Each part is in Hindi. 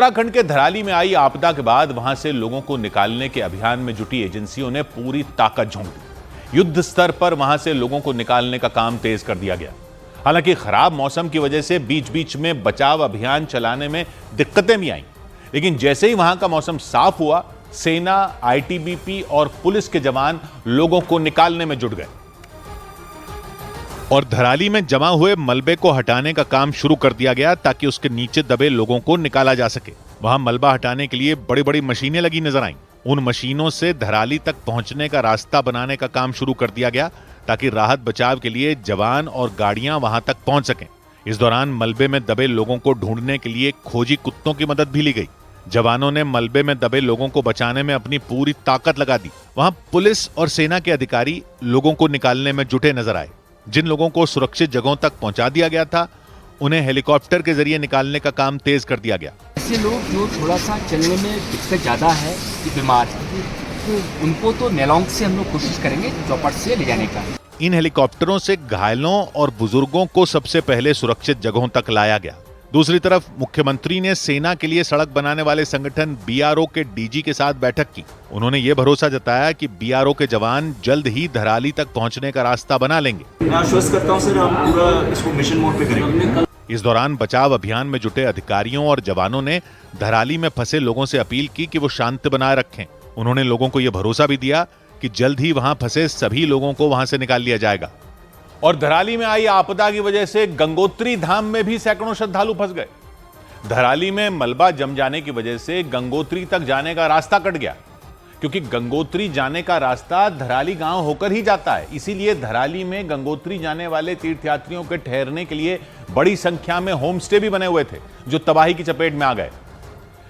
उत्तराखंड के धराली में आई आपदा के बाद वहां से लोगों को निकालने के अभियान में जुटी एजेंसियों ने पूरी ताकत झोंक दी। युद्ध स्तर पर वहां से लोगों को निकालने का काम तेज कर दिया गया। हालांकि खराब मौसम की वजह से बीच बीच में बचाव अभियान चलाने में दिक्कतें भी आईं, लेकिन जैसे ही वहां का मौसम साफ हुआ, सेना, आईटीबीपी और पुलिस के जवान लोगों को निकालने में जुट गए और धराली में जमा हुए मलबे को हटाने का काम शुरू कर दिया गया ताकि उसके नीचे दबे लोगों को निकाला जा सके। वहां मलबा हटाने के लिए बड़ी बड़ी मशीनें लगी नजर आईं। उन मशीनों से धराली तक पहुंचने का रास्ता बनाने का काम शुरू कर दिया गया ताकि राहत बचाव के लिए जवान और गाड़ियां वहां तक पहुंच सकें। इस दौरान मलबे में दबे लोगों को ढूंढने के लिए खोजी कुत्तों की मदद भी ली गई। जवानों ने मलबे में दबे लोगों को बचाने में अपनी पूरी ताकत लगा दी। वहां पुलिस और सेना के अधिकारी लोगों को निकालने में जुटे नजर आए। जिन लोगों को सुरक्षित जगहों तक पहुंचा दिया गया था, उन्हें हेलीकॉप्टर के जरिए निकालने का काम तेज कर दिया गया। ऐसे लोग जो थोड़ा सा चलने में दिक्कत ज्यादा है, कि बीमार है, तो उनको तो नेलोंग से हम लोग कोशिश करेंगे चौपट से ले जाने का। इन हेलीकॉप्टरों से घायलों और बुजुर्गों को सबसे पहले सुरक्षित जगहों तक लाया गया। दूसरी तरफ मुख्यमंत्री ने सेना के लिए सड़क बनाने वाले संगठन बीआरओ के डीजी के साथ बैठक की। उन्होंने ये भरोसा जताया कि बीआरओ के जवान जल्द ही धराली तक पहुंचने का रास्ता बना लेंगे। मैं आश्वस्त करता हूं सर, हम पूरा इसको मिशन मोड पे करेंगे। इस दौरान बचाव अभियान में जुटे अधिकारियों और जवानों ने धराली में फंसे लोगों से अपील की कि वो शांति बनाए रखें। उन्होंने लोगों को यह भरोसा भी दिया कि जल्द ही वहां फंसे सभी लोगों को वहां से निकाल लिया जाएगा। और धराली में आई आपदा की वजह से गंगोत्री धाम में भी सैकड़ों श्रद्धालु फंस गए। धराली में मलबा जम जाने की वजह से गंगोत्री तक जाने का रास्ता कट गया, क्योंकि गंगोत्री जाने का रास्ता धराली गांव होकर ही जाता है। इसीलिए धराली में गंगोत्री जाने वाले तीर्थयात्रियों के ठहरने के लिए बड़ी संख्या में होम स्टे भी बने हुए थे, जो तबाही की चपेट में आ गए।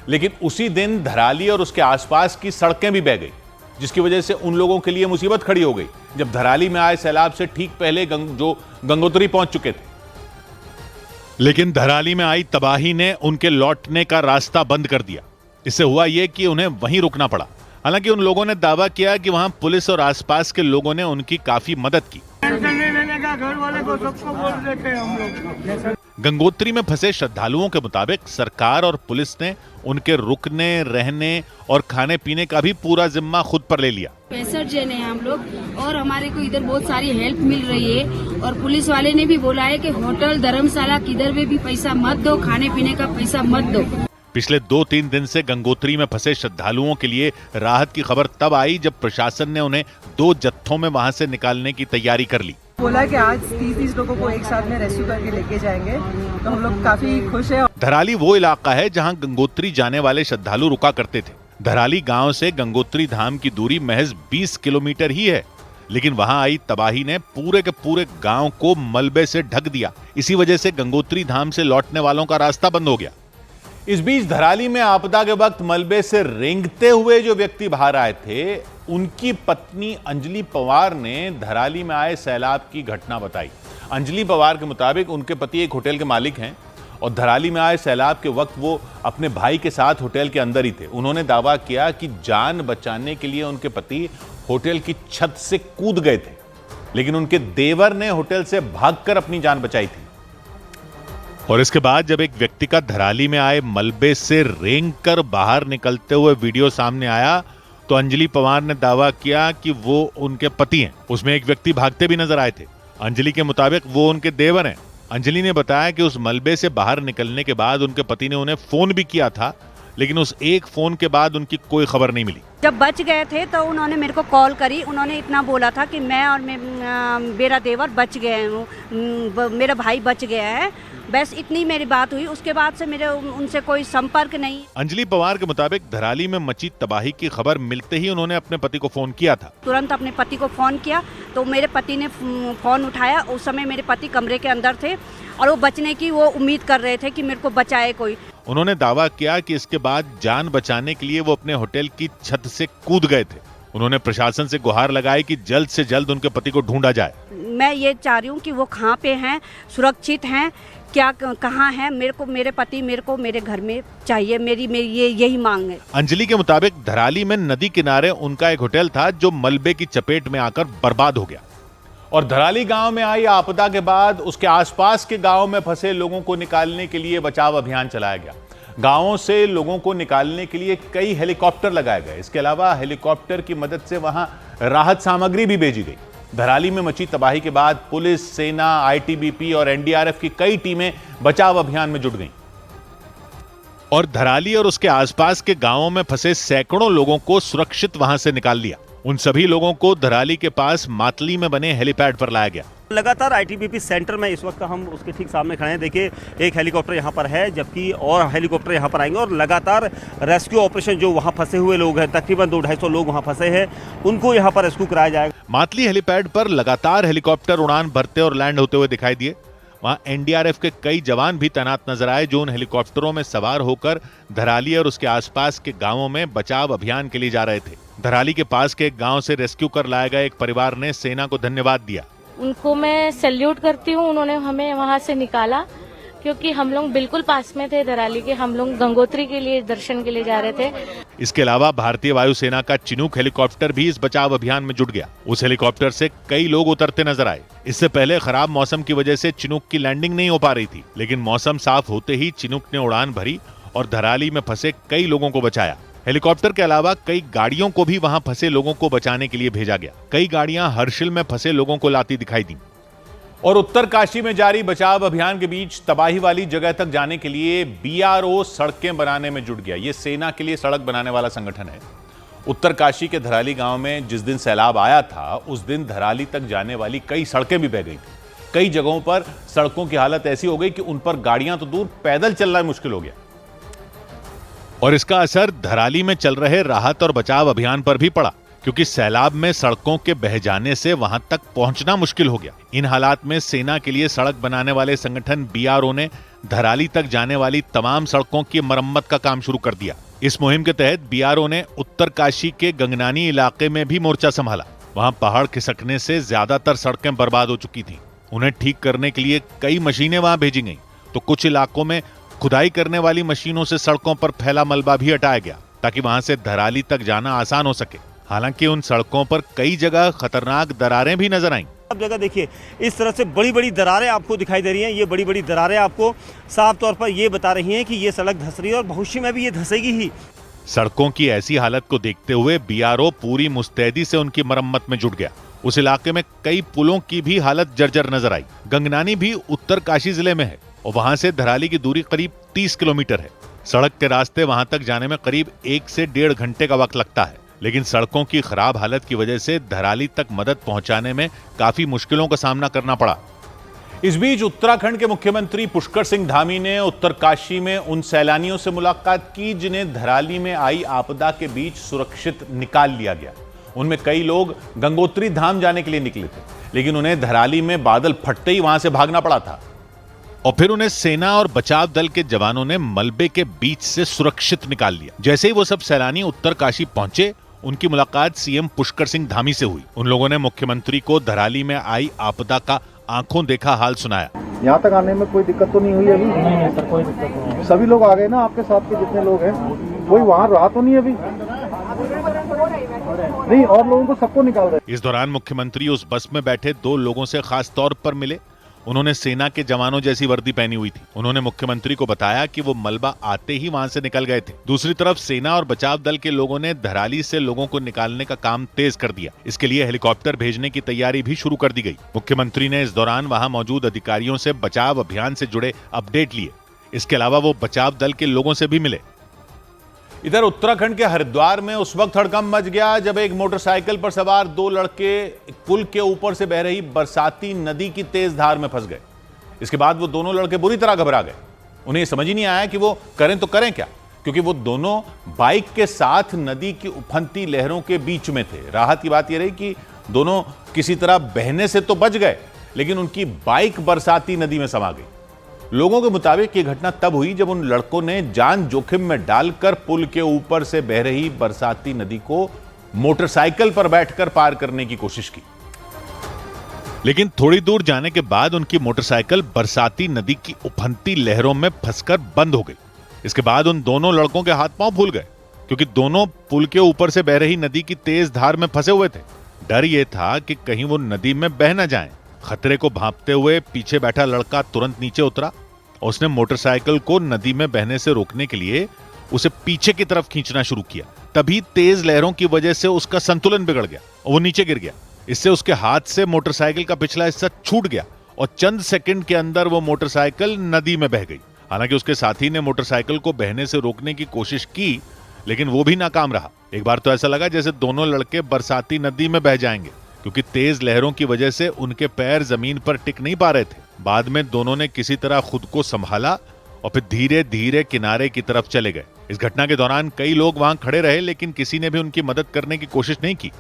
लेकिन उसी दिन धराली और उसके आसपास की सड़कें भी बह गई, जिसकी वजह से उन लोगों के लिए मुसीबत खड़ी हो गई जब धराली में आए सैलाब से ठीक पहले जो गंगोत्री पहुंच चुके थे। लेकिन धराली में आई तबाही ने उनके लौटने का रास्ता बंद कर दिया। इससे हुआ यह कि उन्हें वहीं रुकना पड़ा। हालांकि उन लोगों ने दावा किया कि वहां पुलिस और आसपास के लोगों ने उनकी काफी मदद की। घर वाले को सबको बोल देते हैं हम लोग। गंगोत्री में फंसे श्रद्धालुओं के मुताबिक सरकार और पुलिस ने उनके रुकने, रहने और खाने पीने का भी पूरा जिम्मा खुद पर ले लिया। 65 जन हैं हम लोग और हमारे को इधर बहुत सारी हेल्प मिल रही है। और पुलिस वाले ने भी बोला है कि होटल, धर्मशाला किधर में भी पैसा मत दो, खाने पीने का पैसा मत दो। पिछले 2-3 दिन से गंगोत्री में फंसे श्रद्धालुओं के लिए राहत की खबर तब आई जब प्रशासन ने उन्हें 2 जत्थों में वहां से निकालने की तैयारी कर ली। बोला कि आज 30 लोगों को एक साथ में रेस्क्यू करके लेके जाएंगे, तो हम लोग काफी खुश हैं। धराली वो इलाका है जहां गंगोत्री जाने वाले श्रद्धालु रुका करते थे। धराली गांव से गंगोत्री धाम की दूरी महज 20 किलोमीटर ही है, लेकिन वहां आई तबाही ने पूरे के पूरे गांव को मलबे से ढक दिया। इसी वजह से गंगोत्री धाम से लौटने वालों का रास्ता बंद हो गया। इस बीच धराली में आपदा के वक्त मलबे से रेंगते हुए जो व्यक्ति बाहर आए थे, उनकी पत्नी अंजलि पवार ने धराली में आए सैलाब की घटना बताई। अंजलि पवार के मुताबिक उनके पति एक होटल के मालिक हैं और धराली में आए सैलाब के वक्त वो अपने भाई के साथ होटल के अंदर ही थे। उन्होंने दावा किया कि जान बचाने के लिए उनके पति होटल की छत से कूद गए थे, लेकिन उनके देवर ने होटल से भागकर अपनी जान बचाई थी। और इसके बाद जब एक व्यक्ति का धराली में आए मलबे से रेंगकर बाहर निकलते हुए वीडियो सामने आया, तो अंजलि पवार ने दावा किया कि वो उनके पति हैं। उसमें एक व्यक्ति भागते भी नजर आए थे। अंजलि के मुताबिक वो उनके देवर हैं। अंजलि ने बताया कि उस मलबे से बाहर निकलने के बाद उनके पति ने उन्हें फोन भी किया था, लेकिन उस एक फोन के बाद उनकी कोई खबर नहीं मिली। जब बच गए थे तो उन्होंने मेरे को कॉल करी। उन्होंने इतना बोला था कि मैं और मेरा देवर बच गए हूँ, मेरा भाई बच गया है, बस इतनी मेरी बात हुई। उसके बाद से मेरे उनसे कोई संपर्क नहीं। अंजलि पवार के मुताबिक धराली में मची तबाही की खबर मिलते ही उन्होंने अपने पति को फोन किया था। तुरंत अपने पति को फोन किया तो मेरे पति ने फोन उठाया। उस समय मेरे पति कमरे के अंदर थे और वो बचने की वो उम्मीद कर रहे थे कि मेरे को बचाए कोई। उन्होंने दावा किया कि इसके बाद जान बचाने के लिए वो अपने होटल की छत से कूद गए थे। उन्होंने प्रशासन से गुहार लगाई कि जल्द से जल्द उनके पति को ढूंढा जाए। मैं ये चाह रही हूँ कि वो कहाँ पे हैं, सुरक्षित हैं, क्या कहाँ है, मेरे पति मेरे घर में चाहिए। मेरी यही मांग है। अंजलि के मुताबिक धराली में नदी किनारे उनका एक होटल था जो मलबे की चपेट में आकर बर्बाद हो गया। और धराली गांव में आई आपदा के बाद उसके आसपास के गांव में फंसे लोगों को निकालने के लिए बचाव अभियान चलाया गया। गांवों से लोगों को निकालने के लिए कई हेलीकॉप्टर लगाए गए। इसके अलावा हेलीकॉप्टर की मदद से वहां राहत सामग्री भी भेजी गई। धराली में मची तबाही के बाद पुलिस, सेना, आईटीबीपी और एनडीआरएफ की कई टीमें बचाव अभियान में जुट गईं। और धराली और उसके आसपास के गांवों में फंसे सैकड़ों लोगों को सुरक्षित वहां से निकाल लिया। उन सभी लोगों को धराली के पास मातली में बने हेलीपैड पर लाया गया। लगातार आईटीबीपी सेंटर में इस वक्त हम उसके ठीक सामने खड़े हैं। देखिए, एक हेलीकॉप्टर यहाँ पर है, जबकि और हेलीकॉप्टर यहाँ पर आएंगे और लगातार रेस्क्यू ऑपरेशन, जो वहाँ फंसे हुए लोग हैं, तकरीबन 200-250 लोग वहाँ फंसे हैं, उनको यहाँ पर रेस्क्यू कराया जाएगा। मातली हेलीपैड पर लगातार हेलीकॉप्टर उड़ान भरते और लैंड होते हुए दिखाई दिए। वहां एनडीआरएफ के कई जवान भी तैनात नजर आए, जो उन हेलीकॉप्टरों में सवार होकर धराली और उसके आसपास के गांवों में बचाव अभियान के लिए जा रहे थे। धराली के पास के एक गांव से रेस्क्यू कर लाए गए एक परिवार ने सेना को धन्यवाद दिया। उनको मैं सैल्यूट करती हूँ, उन्होंने हमें वहाँ से निकाला, क्योंकि हम लोग बिल्कुल पास में थे धराली के। हम लोग गंगोत्री के लिए दर्शन के लिए जा रहे थे। इसके अलावा भारतीय वायुसेना का चिनूक हेलीकॉप्टर भी इस बचाव अभियान में जुट गया। उस हेलीकॉप्टर से कई लोग उतरते नजर आए। इससे पहले खराब मौसम की वजह से चिनूक की लैंडिंग नहीं हो पा रही थी, लेकिन मौसम साफ होते ही चिनूक ने उड़ान भरी और धराली में फंसे कई लोगों को बचाया। हेलीकॉप्टर के अलावा कई गाड़ियों को भी वहां फंसे लोगों को बचाने के लिए भेजा गया। कई गाड़ियां हर्षिल में फंसे लोगों को लाती दिखाई दी। और उत्तरकाशी में जारी बचाव अभियान के बीच तबाही वाली जगह तक जाने के लिए बीआरओ सड़कें बनाने में जुट गया। यह सेना के लिए सड़क बनाने वाला संगठन है। उत्तरकाशी के धराली गांव में जिस दिन सैलाब आया था, उस दिन धराली तक जाने वाली कई सड़कें भी बह गई थी। कई जगहों पर सड़कों की हालत ऐसी हो गई कि उन पर गाड़ियां तो दूर, पैदल चलना मुश्किल हो गया। और इसका असर धराली में चल रहे राहत और बचाव अभियान पर भी पड़ा, क्योंकि सैलाब में सड़कों के बह जाने से वहां तक पहुंचना मुश्किल हो गया। इन हालात में सेना के लिए सड़क बनाने वाले संगठन बीआरओ ने धराली तक जाने वाली तमाम सड़कों की मरम्मत का काम शुरू कर दिया। इस मुहिम के तहत बीआरओ ने उत्तरकाशी के गंगनानी इलाके में भी मोर्चा संभाला। वहां पहाड़ खिसकने से ज्यादातर सड़कें बर्बाद हो चुकी थीं। उन्हें ठीक करने के लिए कई मशीनें वहां भेजी गईं, तो कुछ इलाकों में खुदाई करने वाली मशीनों से सड़कों पर फैला मलबा भी हटाया गया, ताकि वहां से धराली तक जाना आसान हो सके। हालांकि उन सड़कों पर कई जगह खतरनाक दरारें भी नजर आईं। अब जगह देखिए, इस तरह से बड़ी बड़ी दरारें आपको दिखाई दे रही हैं। ये बड़ी बड़ी दरारें आपको साफ तौर पर ये बता रही हैं कि ये सड़क धंस रही है और भविष्य में भी ये धंसेगी ही। सड़कों की ऐसी हालत को देखते हुए बीआरओ पूरी मुस्तैदी से उनकी मरम्मत में जुट गया। उस इलाके में कई पुलों की भी हालत जर्जर नजर आई। गंगनानी भी उत्तरकाशी जिले में है और वहां से धराली की दूरी करीब 30 किलोमीटर है। सड़क के रास्ते वहां तक जाने में करीब 1 से 1.5 घंटे का वक्त लगता है, लेकिन सड़कों की खराब हालत की वजह से धराली तक मदद पहुंचाने में काफी मुश्किलों का सामना करना पड़ा। इस बीच उत्तराखंड के मुख्यमंत्री पुष्कर सिंह धामी ने उत्तरकाशी में उन सैलानियों से मुलाकात की जिन्हें धराली में आई आपदा के बीच सुरक्षित निकाल लिया गया। उनमें कई लोग गंगोत्री धाम जाने के लिए निकले थे, लेकिन उन्हें धराली में बादल फटते ही वहां से भागना पड़ा था और फिर उन्हें सेना और बचाव दल के जवानों ने मलबे के बीच से सुरक्षित निकाल लिया। जैसे ही वो सब सैलानी उत्तरकाशी पहुंचे, उनकी मुलाकात सीएम पुष्कर सिंह धामी से हुई। उन लोगों ने मुख्यमंत्री को धराली में आई आपदा का आंखों देखा हाल सुनाया। यहाँ तक आने में कोई दिक्कत तो नहीं हुई अभी? नहीं सर, कोई दिक्कत नहीं। सभी लोग आ गए ना आपके साथ के जितने लोग हैं? कोई वहाँ रहा तो नहीं अभी? नहीं, और लोगों को सबको निकाल रहे। इस दौरान मुख्यमंत्री उस बस में बैठे 2 लोगों से खास तौर पर मिले। उन्होंने सेना के जवानों जैसी वर्दी पहनी हुई थी। उन्होंने मुख्यमंत्री को बताया कि वो मलबा आते ही वहां से निकल गए थे। दूसरी तरफ सेना और बचाव दल के लोगों ने धराली से लोगों को निकालने का काम तेज कर दिया। इसके लिए हेलीकॉप्टर भेजने की तैयारी भी शुरू कर दी गई। मुख्यमंत्री ने इस दौरान वहां मौजूद अधिकारियों से बचाव अभियान से जुड़े अपडेट लिए। इसके अलावा वो बचाव दल के लोगों से भी मिले। इधर उत्तराखंड के हरिद्वार में उस वक्त हड़कंप मच गया जब एक मोटरसाइकिल पर सवार 2 लड़के पुल के ऊपर से बह रही बरसाती नदी की तेज धार में फंस गए। इसके बाद वो दोनों लड़के बुरी तरह घबरा गए। उन्हें समझ ही नहीं आया कि वो करें तो करें क्या, क्योंकि वो दोनों बाइक के साथ नदी की उफनती लहरों के बीच में थे। राहत की बात यह रही कि दोनों किसी तरह बहने से तो बच गए, लेकिन उनकी बाइक बरसाती नदी में समा गई। लोगों के मुताबिक ये घटना तब हुई जब उन लड़कों ने जान जोखिम में डालकर पुल के ऊपर से बह रही बरसाती नदी को मोटरसाइकिल पर बैठकर पार करने की कोशिश की, लेकिन थोड़ी दूर जाने के बाद उनकी मोटरसाइकिल बरसाती नदी की उफनती लहरों में फंसकर बंद हो गई। इसके बाद उन दोनों लड़कों के हाथ पांव फूल गए, क्योंकि दोनों पुल के ऊपर से बह रही नदी की तेज धार में फंसे हुए थे। डर यह था कि कहीं वो नदी में बह न जाएं। खतरे को भांपते हुए पीछे बैठा लड़का तुरंत नीचे उतरा और उसने मोटरसाइकिल को नदी में बहने से रोकने के लिए उसे पीछे की तरफ खींचना शुरू किया। तभी तेज लहरों की वजह से उसका संतुलन बिगड़ गया और वो नीचे गिर गया। इससे उसके हाथ से मोटरसाइकिल का पिछला हिस्सा छूट गया और चंद सेकंड के अंदर वो मोटरसाइकिल नदी में बह गई। हालांकि उसके साथी ने मोटरसाइकिल को बहने से रोकने की कोशिश की, लेकिन वो भी नाकाम रहा। एक बार तो ऐसा लगा जैसे दोनों लड़के बरसाती नदी में बह जाएंगे, क्योंकि तेज लहरों की वजह से उनके पैर जमीन पर टिक नहीं पा रहे थे। बाद में दोनों ने किसी तरह खुद को संभाला और फिर धीरे धीरे किनारे की तरफ चले गए। इस घटना के दौरान कई लोग वहां खड़े रहे, लेकिन किसी ने भी उनकी मदद करने की कोशिश नहीं की।